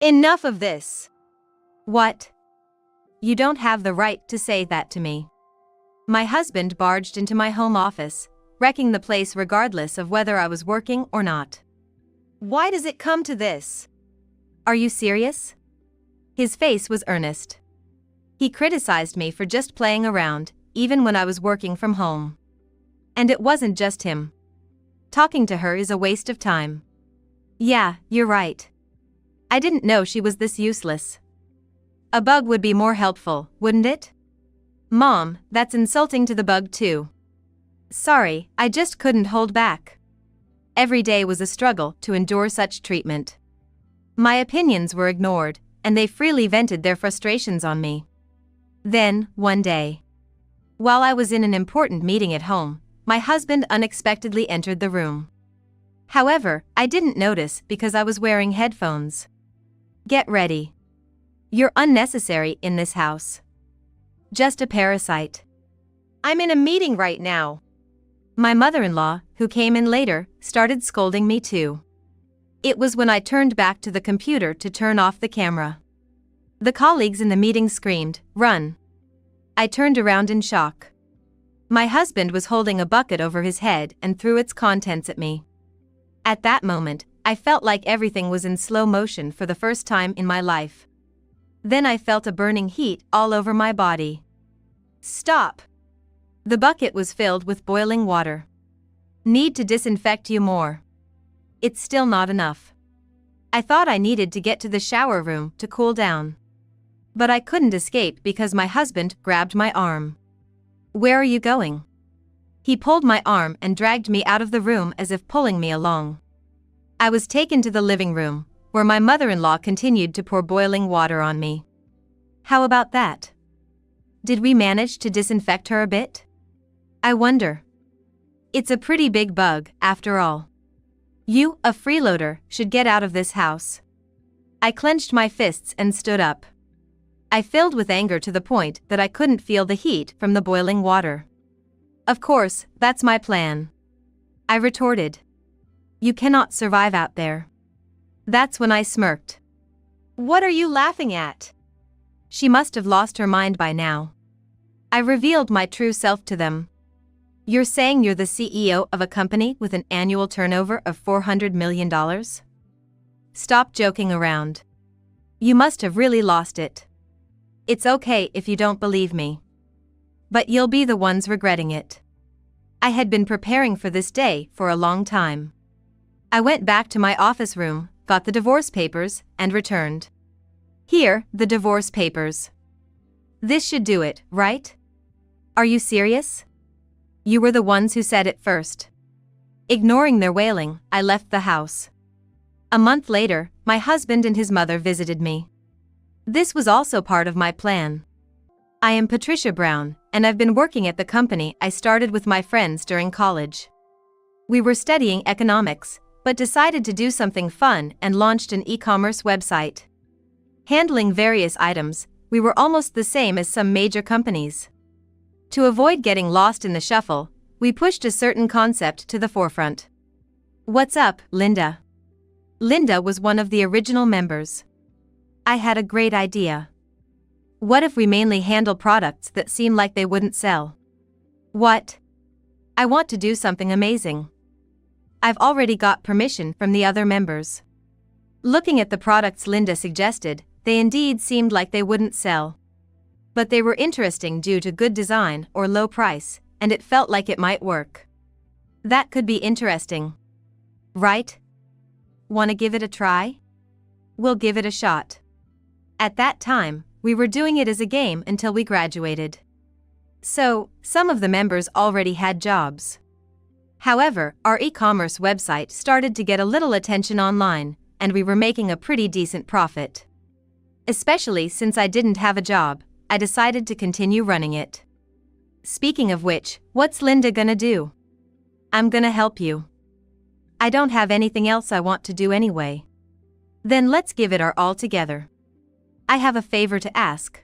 Enough of this. What? You don't have the right to say that to me. My husband barged into my home office, wrecking the place regardless of whether I was working or not. Why does it come to this? Are you serious? His face was earnest. He criticized me for just playing around, even when I was working from home. And it wasn't just him. Talking to her is a waste of time. Yeah, you're right. I didn't know she was this useless. A bug would be more helpful, wouldn't it? Mom, that's insulting to the bug too. Sorry, I just couldn't hold back. Every day was a struggle to endure such treatment. My opinions were ignored, and they freely vented their frustrations on me. Then, one day, while I was in an important meeting at home, my husband unexpectedly entered the room. However, I didn't notice because I was wearing headphones. Get ready. You're unnecessary in this house. Just a parasite. I'm in a meeting right now. My mother-in-law, who came in later, started scolding me too. It was when I turned back to the computer to turn off the camera. The colleagues in the meeting screamed, "Run!" I turned around in shock. My husband was holding a bucket over his head and threw its contents at me. At that moment, I felt like everything was in slow motion for the first time in my life. Then I felt a burning heat all over my body. Stop! The bucket was filled with boiling water. Need to disinfect you more. It's still not enough. I thought I needed to get to the shower room to cool down. But I couldn't escape because my husband grabbed my arm. Where are you going? He pulled my arm and dragged me out of the room as if pulling me along. I was taken to the living room, where my mother-in-law continued to pour boiling water on me. How about that? Did we manage to disinfect her a bit? I wonder. It's a pretty big bug, after all. You, a freeloader, should get out of this house. I clenched my fists and stood up. I filled with anger to the point that I couldn't feel the heat from the boiling water. Of course, that's my plan. I retorted. You cannot survive out there. That's when I smirked. What are you laughing at? She must have lost her mind by now. I revealed my true self to them. You're saying you're the CEO of a company with an annual turnover of $400 million? Stop joking around. You must have really lost it. It's okay if you don't believe me. But you'll be the ones regretting it. I had been preparing for this day for a long time. I went back to my office room, got the divorce papers, and returned. Here, the divorce papers. This should do it, right? Are you serious? You were the ones who said it first. Ignoring their wailing, I left the house. A month later, my husband and his mother visited me. This was also part of my plan. I am Patricia Brown, and I've been working at the company I started with my friends during college. We were studying economics, but decided to do something fun and launched an e-commerce website. Handling various items, we were almost the same as some major companies. To avoid getting lost in the shuffle, we pushed a certain concept to the forefront. What's up, Linda? Linda was one of the original members. I had a great idea. What if we mainly handle products that seem like they wouldn't sell? What? I want to do something amazing. I've already got permission from the other members. Looking at the products Linda suggested, they indeed seemed like they wouldn't sell. But they were interesting due to good design or low price, and it felt like it might work. That could be interesting. Right? Want to give it a try? We'll give it a shot. At that time, we were doing it as a game until we graduated. So, some of the members already had jobs. However, our e-commerce website started to get a little attention online, and we were making a pretty decent profit. Especially since I didn't have a job, I decided to continue running it. Speaking of which, what's Linda gonna do? I'm gonna help you. I don't have anything else I want to do anyway. Then let's give it our all together. I have a favor to ask.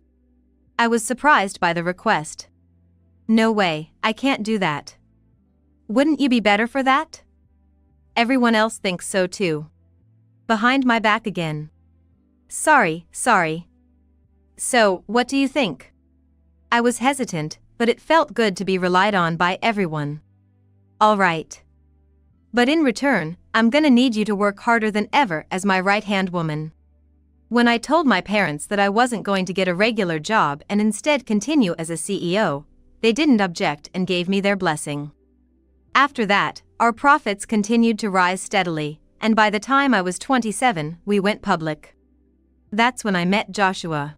I was surprised by the request. No way, I can't do that. Wouldn't you be better for that? Everyone else thinks so too. Behind my back again. Sorry. So, what do you think? I was hesitant, but it felt good to be relied on by everyone. All right. But in return, I'm gonna need you to work harder than ever as my right-hand woman. When I told my parents that I wasn't going to get a regular job and instead continue as a CEO, they didn't object and gave me their blessing. After that, our profits continued to rise steadily, and by the time I was 27, we went public. That's when I met Joshua.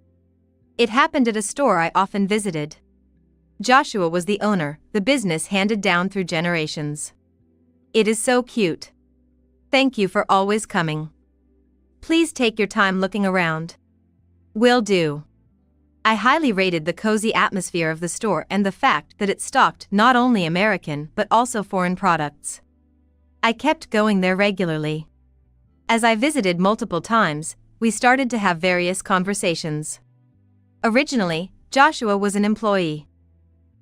It happened at a store I often visited. Joshua was the owner, the business handed down through generations. It is so cute. Thank you for always coming. Please take your time looking around. Will do. I highly rated the cozy atmosphere of the store and the fact that it stocked not only American but also foreign products. I kept going there regularly. As I visited multiple times, we started to have various conversations. Originally, Joshua was an employee.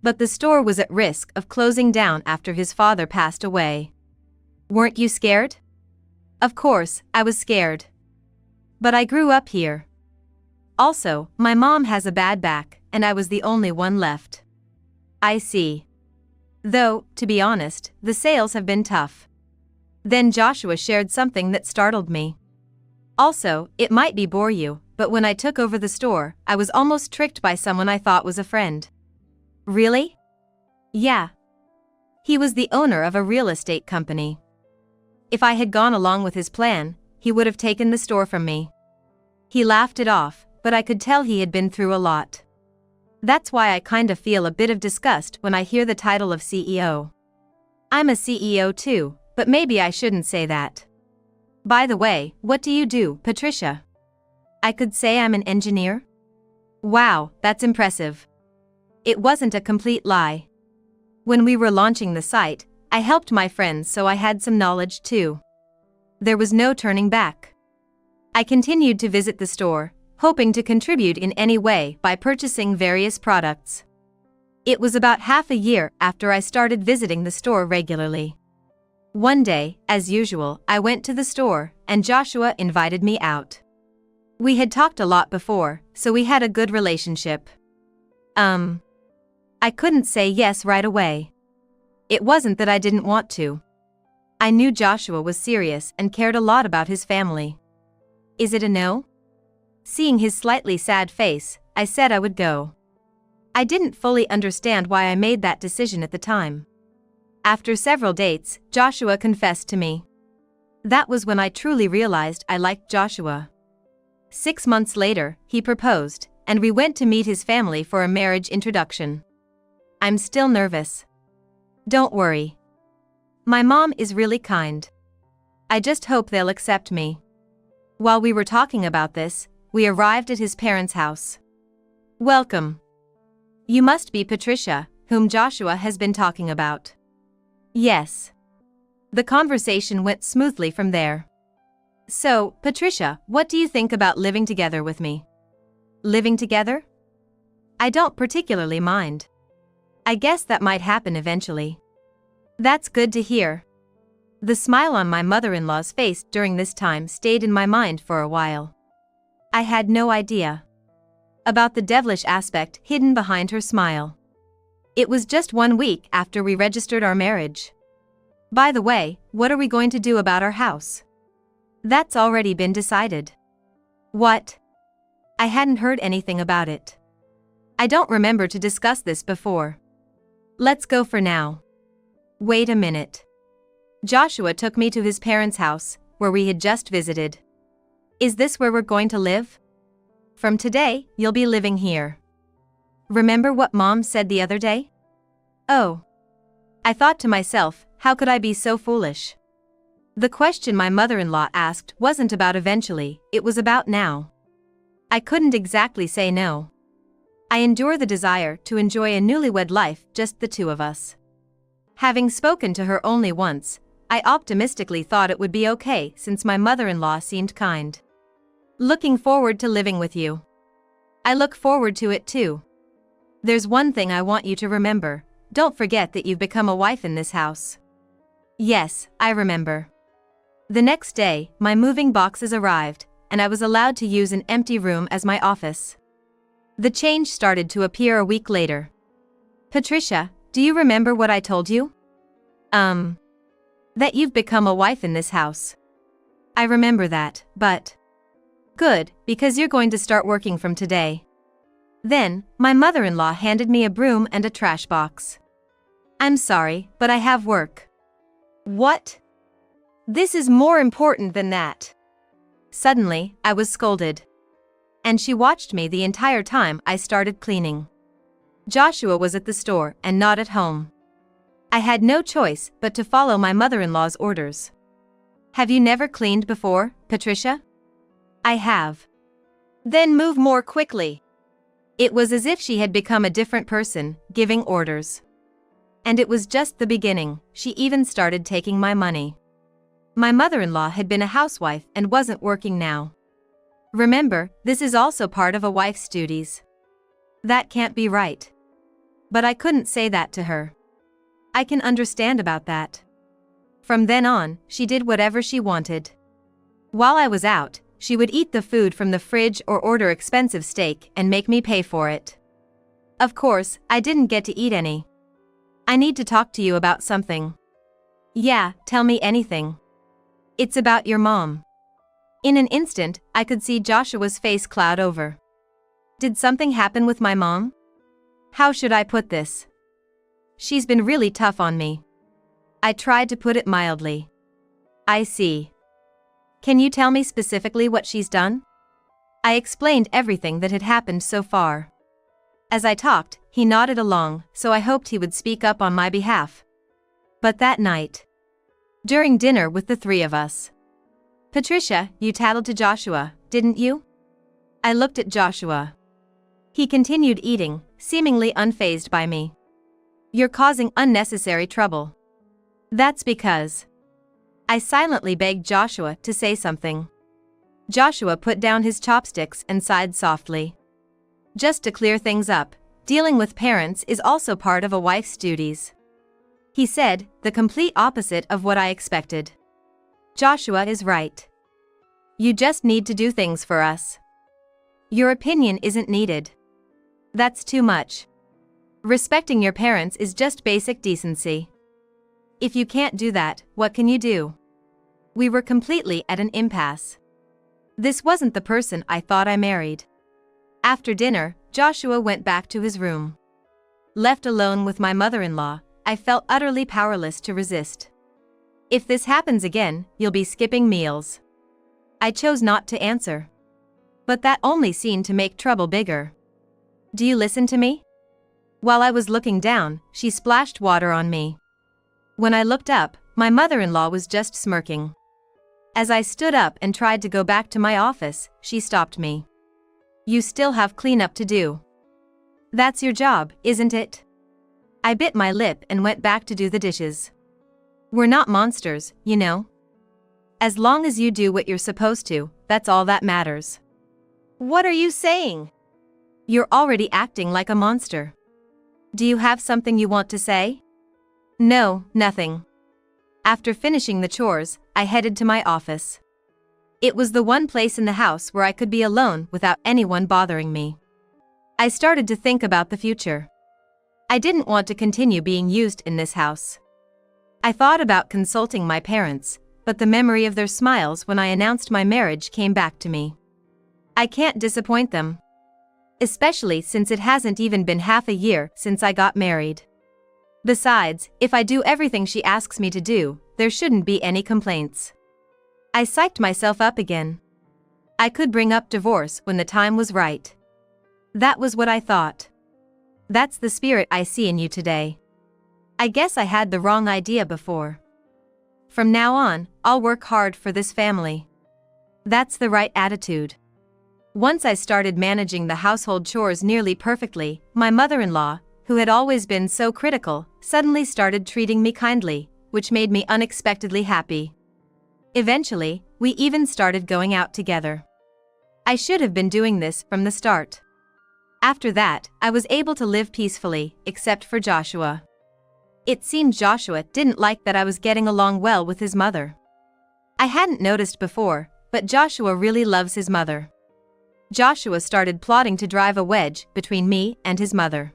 But the store was at risk of closing down after his father passed away. Weren't you scared? Of course, I was scared. But I grew up here. Also, my mom has a bad back, and I was the only one left. I see. Though, to be honest, the sales have been tough. Then Joshua shared something that startled me. Also, it might bore you, but when I took over the store, I was almost tricked by someone I thought was a friend. Really? Yeah. He was the owner of a real estate company. If I had gone along with his plan, he would have taken the store from me. He laughed it off, but I could tell he had been through a lot. That's why I kinda feel a bit of disgust when I hear the title of CEO. I'm a CEO too, but maybe I shouldn't say that. By the way, what do you do, Patricia? I could say I'm an engineer? Wow, that's impressive. It wasn't a complete lie. When we were launching the site, I helped my friends so I had some knowledge too. There was no turning back. I continued to visit the store, hoping to contribute in any way by purchasing various products. It was about half a year after I started visiting the store regularly. One day, as usual, I went to the store, and Joshua invited me out. We had talked a lot before, so we had a good relationship. I couldn't say yes right away. It wasn't that I didn't want to. I knew Joshua was serious and cared a lot about his family. Is it a no? Seeing his slightly sad face, I said I would go. I didn't fully understand why I made that decision at the time. After several dates, Joshua confessed to me. That was when I truly realized I liked Joshua. 6 months later, he proposed, and we went to meet his family for a marriage introduction. I'm still nervous. Don't worry. My mom is really kind. I just hope they'll accept me. While we were talking about this, we arrived at his parents' house. Welcome. You must be Patricia, whom Joshua has been talking about. Yes. The conversation went smoothly from there. So, Patricia, what do you think about living together with me? Living together? I don't particularly mind. I guess that might happen eventually. That's good to hear. The smile on my mother-in-law's face during this time stayed in my mind for a while. I had no idea about the devilish aspect hidden behind her smile. It was just 1 week after we registered our marriage. By the way, what are we going to do about our house? That's already been decided. What? I hadn't heard anything about it. I don't remember to discuss this before. Let's go for now. Wait a minute. Joshua took me to his parents' house, where we had just visited. Is this where we're going to live? From today, you'll be living here. Remember what Mom said the other day? Oh. I thought to myself, how could I be so foolish? The question my mother-in-law asked wasn't about eventually, it was about now. I couldn't exactly say no. I endure the desire to enjoy a newlywed life, just the two of us. Having spoken to her only once, I optimistically thought it would be okay since my mother-in-law seemed kind. Looking forward to living with you. I look forward to it too. There's one thing I want you to remember, don't forget that you've become a wife in this house. Yes, I remember. The next day, my moving boxes arrived, and I was allowed to use an empty room as my office. The change started to appear a week later. Patricia, do you remember what I told you? That you've become a wife in this house. I remember that, but... Good, because you're going to start working from today. Then, my mother-in-law handed me a broom and a trash box. I'm sorry, but I have work. What? This is more important than that. Suddenly, I was scolded. And she watched me the entire time I started cleaning. Joshua was at the store and not at home. I had no choice but to follow my mother-in-law's orders. Have you never cleaned before, Patricia? I have. Then move more quickly. It was as if she had become a different person, giving orders. And it was just the beginning, she even started taking my money. My mother-in-law had been a housewife and wasn't working now. Remember, this is also part of a wife's duties. That can't be right. But I couldn't say that to her. I can understand about that. From then on, she did whatever she wanted. While I was out, she would eat the food from the fridge or order expensive steak and make me pay for it. Of course, I didn't get to eat any. I need to talk to you about something. Yeah, tell me anything. It's about your mom. In an instant, I could see Joshua's face cloud over. Did something happen with my mom? How should I put this? She's been really tough on me. I tried to put it mildly. I see. Can you tell me specifically what she's done? I explained everything that had happened so far. As I talked, he nodded along, so I hoped he would speak up on my behalf. But that night, during dinner with the three of us, Patricia, you tattled to Joshua, didn't you? I looked at Joshua. He continued eating, seemingly unfazed by me. You're causing unnecessary trouble. That's because... I silently begged Joshua to say something. Joshua put down his chopsticks and sighed softly. Just to clear things up, dealing with parents is also part of a wife's duties. He said, the complete opposite of what I expected. Joshua is right. You just need to do things for us. Your opinion isn't needed. That's too much. Respecting your parents is just basic decency. If you can't do that, what can you do? We were completely at an impasse. This wasn't the person I thought I married. After dinner, Joshua went back to his room. Left alone with my mother-in-law, I felt utterly powerless to resist. If this happens again, you'll be skipping meals. I chose not to answer. But that only seemed to make trouble bigger. Do you listen to me? While I was looking down, she splashed water on me. When I looked up, my mother-in-law was just smirking. As I stood up and tried to go back to my office, she stopped me. You still have cleanup to do. That's your job, isn't it? I bit my lip and went back to do the dishes. We're not monsters, you know. As long as you do what you're supposed to, that's all that matters. What are you saying? You're already acting like a monster. Do you have something you want to say? No, nothing. After finishing the chores, I headed to my office. It was the one place in the house where I could be alone without anyone bothering me. I started to think about the future. I didn't want to continue being used in this house. I thought about consulting my parents, but the memory of their smiles when I announced my marriage came back to me. I can't disappoint them. Especially since it hasn't even been half a year since I got married. Besides, if I do everything she asks me to do, there shouldn't be any complaints. I psyched myself up again. I could bring up divorce when the time was right. That was what I thought. That's the spirit I see in you today. I guess I had the wrong idea before. From now on, I'll work hard for this family. That's the right attitude. Once I started managing the household chores nearly perfectly, my mother-in-law, who had always been so critical, suddenly started treating me kindly, which made me unexpectedly happy. Eventually, we even started going out together. I should have been doing this from the start. After that, I was able to live peacefully, except for Joshua. It seemed Joshua didn't like that I was getting along well with his mother. I hadn't noticed before, But Joshua really loves his mother. Joshua started plotting to drive a wedge between me and his mother.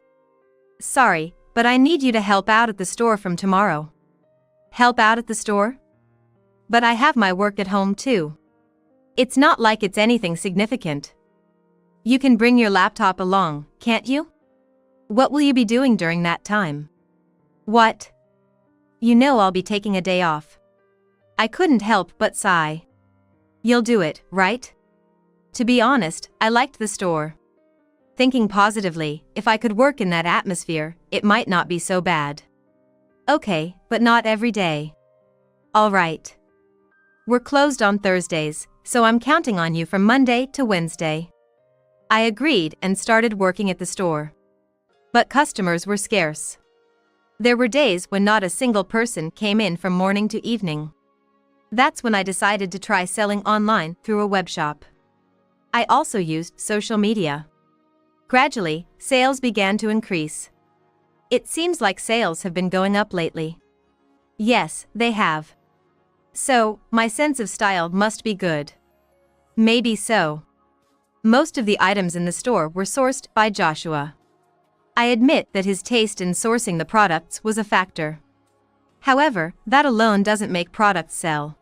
Sorry, but I need you to help out at the store from tomorrow. Help out at the store? But I have my work at home too. It's not like it's anything significant. You can bring your laptop along, can't you? What will you be doing during that time? What? You know I'll be taking a day off. I couldn't help but sigh. You'll do it, right? To be honest, I liked the store. Thinking positively, if I could work in that atmosphere, it might not be so bad. Okay, but not every day. All right. We're closed on Thursdays, so I'm counting on you from Monday to Wednesday. I agreed and started working at the store. But customers were scarce. There were days when not a single person came in from morning to evening. That's when I decided to try selling online through a web shop. I also used social media. Gradually, sales began to increase. It seems like sales have been going up lately. Yes, they have. So, my sense of style must be good. Maybe so. Most of the items in the store were sourced by Joshua. I admit that his taste in sourcing the products was a factor. However, that alone doesn't make products sell.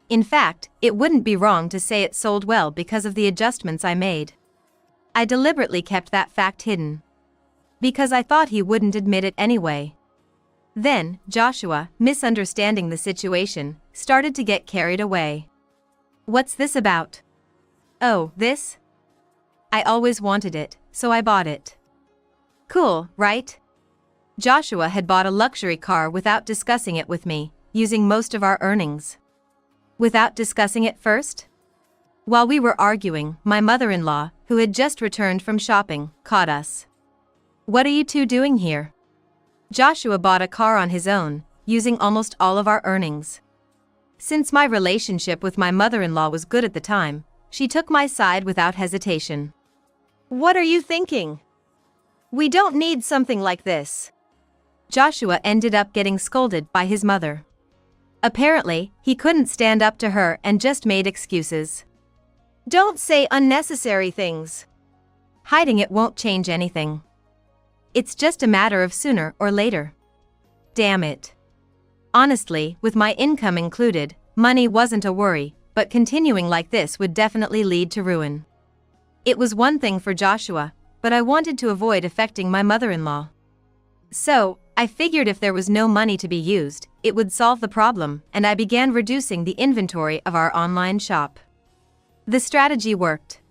In fact, it wouldn't be wrong to say it sold well because of the adjustments I made. I deliberately kept that fact hidden. Because I thought he wouldn't admit it anyway. Then, Joshua, misunderstanding the situation, started to get carried away. What's this about? Oh, this? I always wanted it, so I bought it. Cool, right? Joshua had bought a luxury car without discussing it with me, using most of our earnings. Without discussing it first? While we were arguing, my mother-in-law, who had just returned from shopping, caught us. What are you two doing here? Joshua bought a car on his own, using almost all of our earnings. Since my relationship with my mother-in-law was good at the time, she took my side without hesitation. What are you thinking? We don't need something like this. Joshua ended up getting scolded by his mother. Apparently, he couldn't stand up to her and just made excuses. Don't say unnecessary things. Hiding it won't change anything. It's just a matter of sooner or later. Damn it. Honestly, with my income included, money wasn't a worry, but continuing like this would definitely lead to ruin. It was one thing for Joshua, but I wanted to avoid affecting my mother-in-law. So, I figured if there was no money to be used, it would solve the problem, and I began reducing the inventory of our online shop. The strategy worked.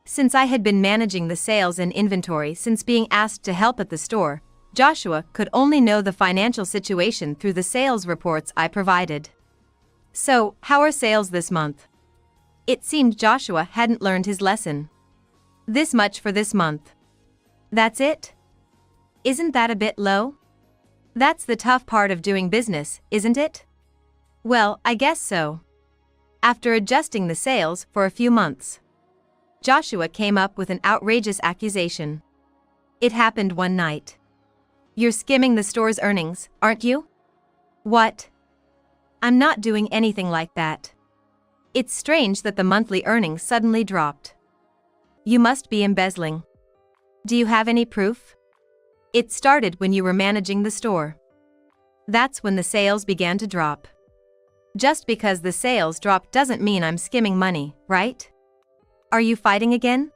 Since I had been managing the sales and inventory since being asked to help at the store, Joshua could only know the financial situation through the sales reports I provided. So, how are sales this month? It seemed Joshua hadn't learned his lesson. This much for this month. That's it? Isn't that a bit low? That's the tough part of doing business, isn't it? Well, I guess so. After adjusting the sales for a few months, Joshua came up with an outrageous accusation. It happened one night. You're skimming the store's earnings, aren't you? What? I'm not doing anything like that. It's strange that the monthly earnings suddenly dropped. You must be embezzling. Do you have any proof? It started when you were managing the store. That's when the sales began to drop. Just because the sales drop doesn't mean I'm skimming money, right? Are you fighting again?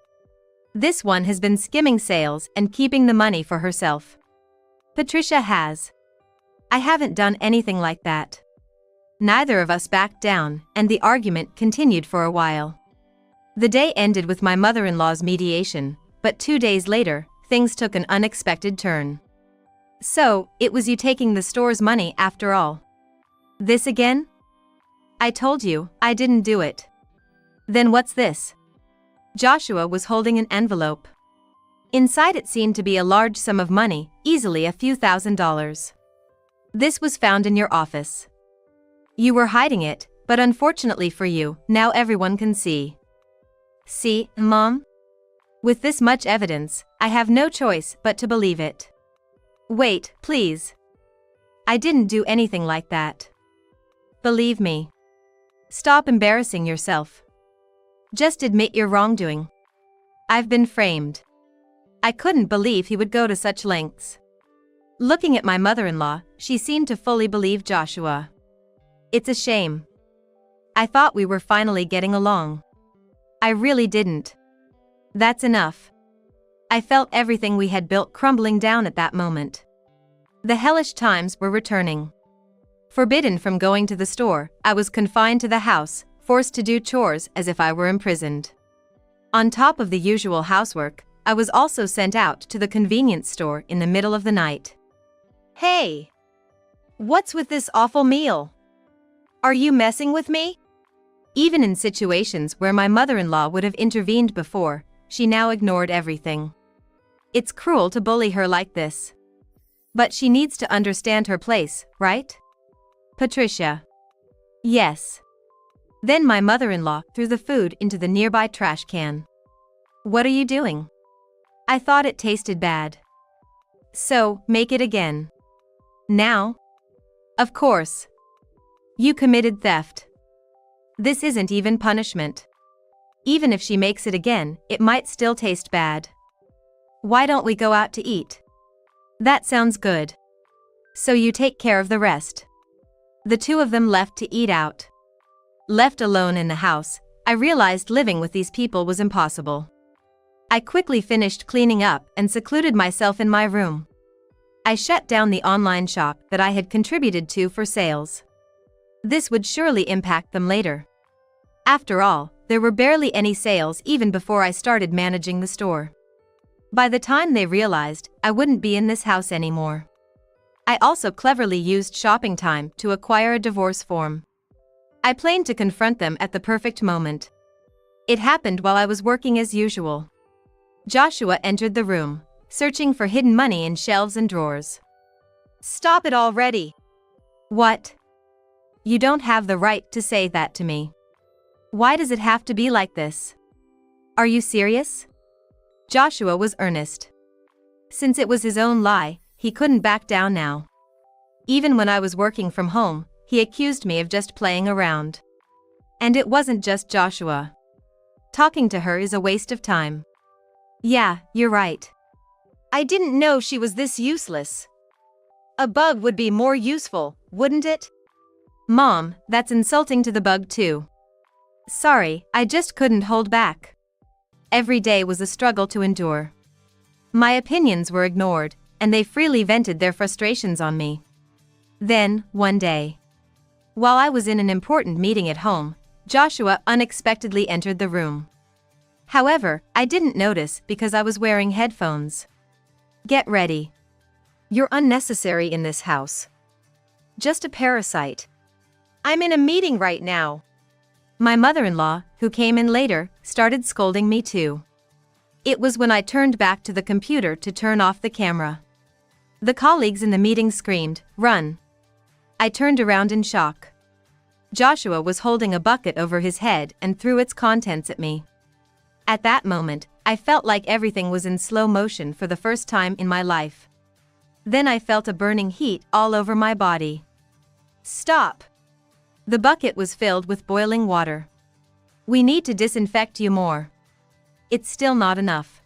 This one has been skimming sales and keeping the money for herself. Patricia has. I haven't done anything like that. Neither of us backed down, and the argument continued for a while. The day ended with my mother-in-law's mediation, but 2 days later, things took an unexpected turn. So, it was you taking the store's money after all. This again? I told you, I didn't do it. Then what's this? Joshua was holding an envelope. Inside it seemed to be a large sum of money, easily a few $1,000s. This was found in your office. You were hiding it, but unfortunately for you, now everyone can see. See, Mom? With this much evidence, I have no choice but to believe it. Wait, please. I didn't do anything like that. Believe me. Stop embarrassing yourself. Just admit your wrongdoing. I've been framed. I couldn't believe he would go to such lengths. Looking at my mother-in-law, she seemed to fully believe Joshua. It's a shame. I thought we were finally getting along. I really didn't. That's enough. I felt everything we had built crumbling down at that moment. The hellish times were returning. Forbidden from going to the store, I was confined to the house, forced to do chores as if I were imprisoned. On top of the usual housework, I was also sent out to the convenience store in the middle of the night. Hey! What's with this awful meal? Are you messing with me? Even in situations where my mother-in-law would have intervened before, she now ignored everything. It's cruel to bully her like this. But she needs to understand her place, right? Patricia. Yes. Then my mother-in-law threw the food into the nearby trash can. What are you doing? I thought it tasted bad. So, make it again. Now? Of course. You committed theft. This isn't even punishment. Even if she makes it again, it might still taste bad. Why don't we go out to eat? That sounds good. So you take care of the rest. The two of them left to eat out. Left alone in the house, I realized living with these people was impossible. I quickly finished cleaning up and secluded myself in my room. I shut down the online shop that I had contributed to for sales. This would surely impact them later. After all, there were barely any sales even before I started managing the store. By the time they realized, I wouldn't be in this house anymore. I also cleverly used shopping time to acquire a divorce form. I planned to confront them at the perfect moment. It happened while I was working as usual. Joshua entered the room, searching for hidden money in shelves and drawers. Stop it already! What? You don't have the right to say that to me. Why does it have to be like this? Are you serious? Joshua was earnest. Since it was his own lie, he couldn't back down now. Even when I was working from home, he accused me of just playing around. And it wasn't just Joshua. Talking to her is a waste of time. Yeah, you're right. I didn't know she was this useless. A bug would be more useful, wouldn't it? Mom, that's insulting to the bug too. Sorry, I just couldn't hold back. Every day was a struggle to endure. My opinions were ignored, and they freely vented their frustrations on me. Then, one day, while I was in an important meeting at home, Joshua unexpectedly entered the room. However, I didn't notice because I was wearing headphones. Get ready. You're unnecessary in this house. Just a parasite. I'm in a meeting right now. My mother-in-law, who came in later, started scolding me too. It was when I turned back to the computer to turn off the camera. The colleagues in the meeting screamed, "Run!" I turned around in shock. Joshua was holding a bucket over his head and threw its contents at me. At that moment, I felt like everything was in slow motion for the first time in my life. Then I felt a burning heat all over my body. Stop! The bucket was filled with boiling water. We need to disinfect you more. It's still not enough.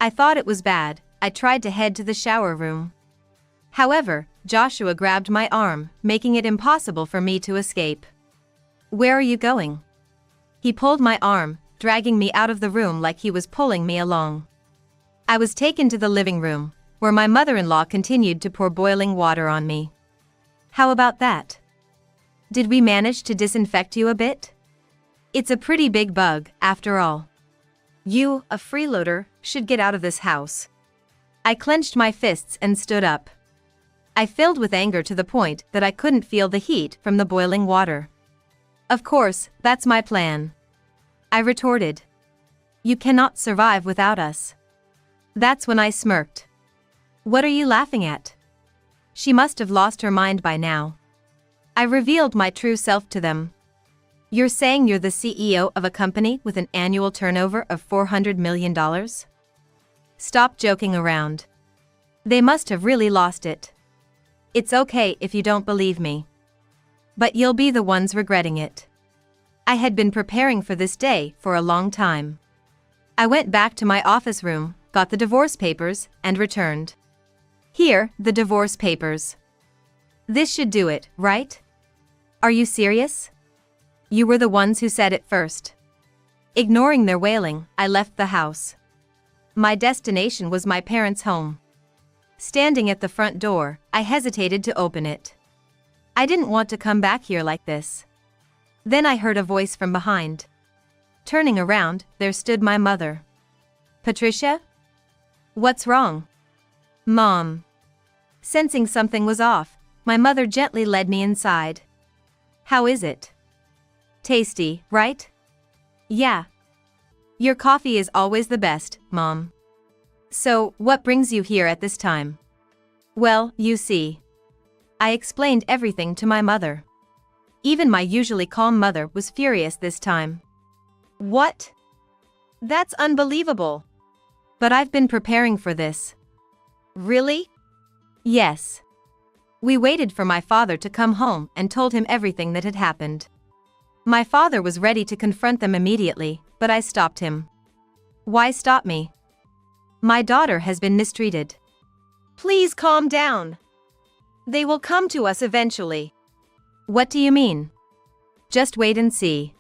I thought it was bad. I tried to head to the shower room. However, Joshua grabbed my arm, making it impossible for me to escape. Where are you going? He pulled my arm, dragging me out of the room like he was pulling me along. I was taken to the living room, where my mother-in-law continued to pour boiling water on me. How about that? Did we manage to disinfect you a bit? It's a pretty big bug, after all. You, a freeloader, should get out of this house. I clenched my fists and stood up. I filled with anger to the point that I couldn't feel the heat from the boiling water. Of course, that's my plan. I retorted. You cannot survive without us. That's when I smirked. What are you laughing at? She must have lost her mind by now. I revealed my true self to them. You're saying you're the CEO of a company with an annual turnover of $400 million? Stop joking around. They must have really lost it. It's okay if you don't believe me. But you'll be the ones regretting it. I had been preparing for this day for a long time. I went back to my office room, got the divorce papers, and returned. Here, the divorce papers. This should do it, right? Are you serious? You were the ones who said it first. Ignoring their wailing, I left the house. My destination was my parents' home. Standing at the front door, I hesitated to open it. I didn't want to come back here like this. Then I heard a voice from behind. Turning around, there stood my mother. Patricia? What's wrong? Mom. Sensing something was off, my mother gently led me inside. How is it? Tasty, right? Yeah. Your coffee is always the best, Mom. So, what brings you here at this time? Well, you see. I explained everything to my mother. Even my usually calm mother was furious this time. What? That's unbelievable. But I've been preparing for this. Really? Yes. We waited for my father to come home and told him everything that had happened. My father was ready to confront them immediately, but I stopped him. Why stop me? My daughter has been mistreated. Please calm down. They will come to us eventually. What do you mean? Just wait and see.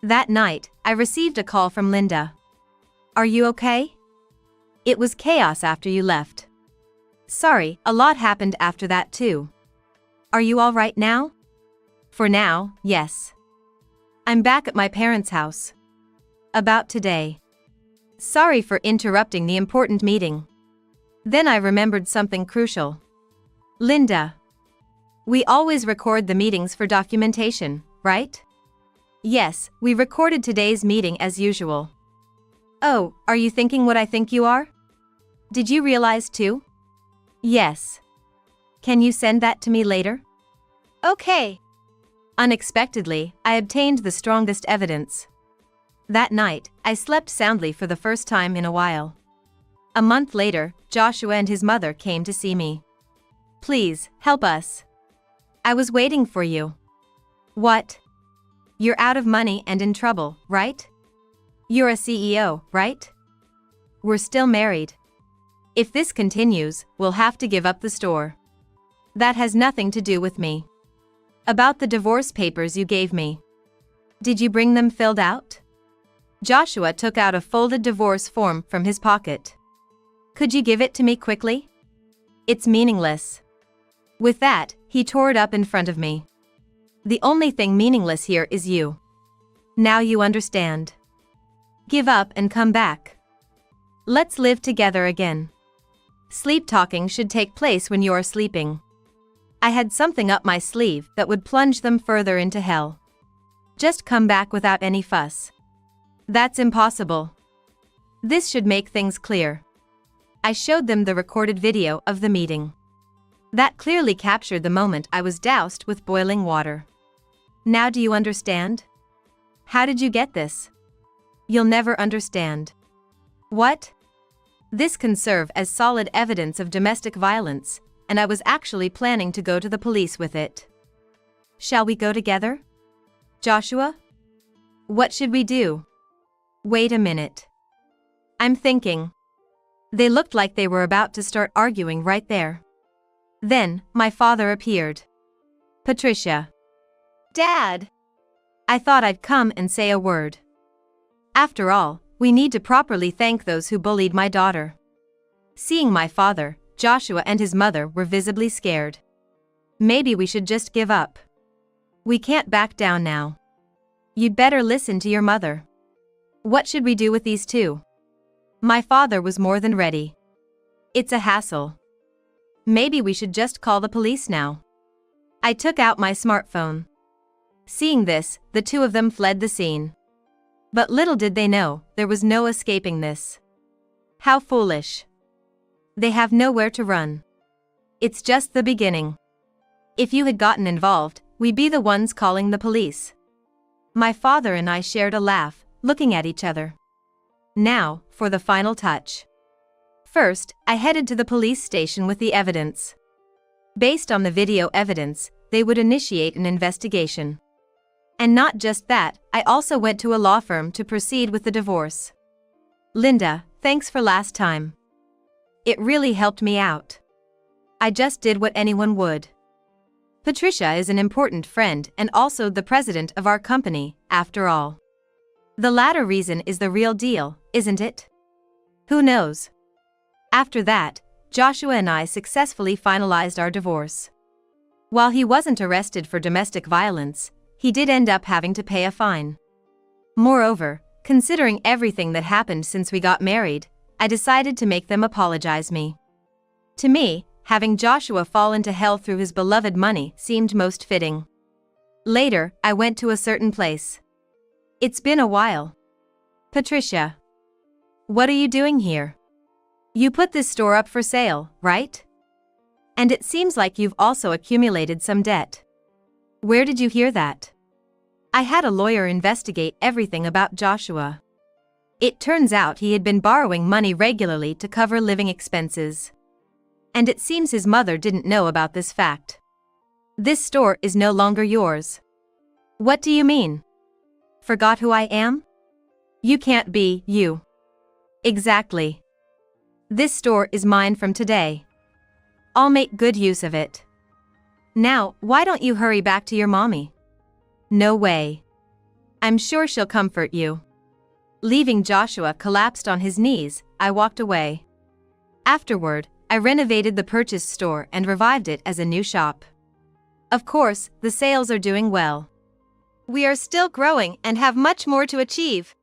That night, I received a call from Linda. Are you okay? It was chaos after you left. Sorry, a lot happened after that too. Are you all right now? For now, yes. I'm back at my parents' house. About today. Sorry for interrupting the important meeting. Then I remembered something crucial. Linda. We always record the meetings for documentation, right? Yes, we recorded today's meeting as usual. Oh, are you thinking what I think you are? Did you realize too? Yes. Can you send that to me later? Okay. Unexpectedly, I obtained the strongest evidence. That night, I slept soundly for the first time in a while. A month later, Joshua and his mother came to see me. Please, help us. I was waiting for you. What? You're out of money and in trouble, right? You're a CEO, right? We're still married. If this continues, we'll have to give up the store. That has nothing to do with me. About the divorce papers you gave me. Did you bring them filled out? Joshua took out a folded divorce form from his pocket. Could you give it to me quickly? It's meaningless. With that, he tore it up in front of me. The only thing meaningless here is you. Now you understand. Give up and come back. Let's live together again. Sleep talking should take place when you're sleeping. I had something up my sleeve that would plunge them further into hell. Just come back without any fuss. That's impossible. This should make things clear. I showed them the recorded video of the meeting. That clearly captured the moment I was doused with boiling water. Now do you understand? How did you get this? You'll never understand. What? This can serve as solid evidence of domestic violence, and I was actually planning to go to the police with it. Shall we go together? Joshua? What should we do? Wait a minute. I'm thinking. They looked like they were about to start arguing right there. Then, my father appeared. Patricia. Dad! I thought I'd come and say a word. After all, we need to properly thank those who bullied my daughter. Seeing my father, Joshua and his mother were visibly scared. Maybe we should just give up. We can't back down now. You'd better listen to your mother. What should we do with these two? My father was more than ready. It's a hassle. Maybe we should just call the police now. I took out my smartphone. Seeing this, the two of them fled the scene. But little did they know, there was no escaping this. How foolish. They have nowhere to run. It's just the beginning. If you had gotten involved, we'd be the ones calling the police. My father and I shared a laugh, looking at each other. Now, for the final touch. First, I headed to the police station with the evidence. Based on the video evidence, they would initiate an investigation. And not just that, I also went to a law firm to proceed with the divorce. Linda, thanks for last time. It really helped me out. I just did what anyone would. Patricia is an important friend and also the president of our company, after all. The latter reason is the real deal, isn't it? Who knows? After that, Joshua and I successfully finalized our divorce. While he wasn't arrested for domestic violence, he did end up having to pay a fine. Moreover, considering everything that happened since we got married, I decided to make them apologize me. To me, having Joshua fall into hell through his beloved money seemed most fitting. Later, I went to a certain place. It's been a while. Patricia. What are you doing here? You put this store up for sale, right? And it seems like you've also accumulated some debt. Where did you hear that? I had a lawyer investigate everything about Joshua. It turns out he had been borrowing money regularly to cover living expenses. And it seems his mother didn't know about this fact. This store is no longer yours. What do you mean? Forgot who I am? You can't be you. Exactly. This store is mine from today. I'll make good use of it. Now, why don't you hurry back to your mommy? No way. I'm sure she'll comfort you. Leaving Joshua collapsed on his knees, I walked away. Afterward, I renovated the purchased store and revived it as a new shop. Of course, the sales are doing well. We are still growing and have much more to achieve.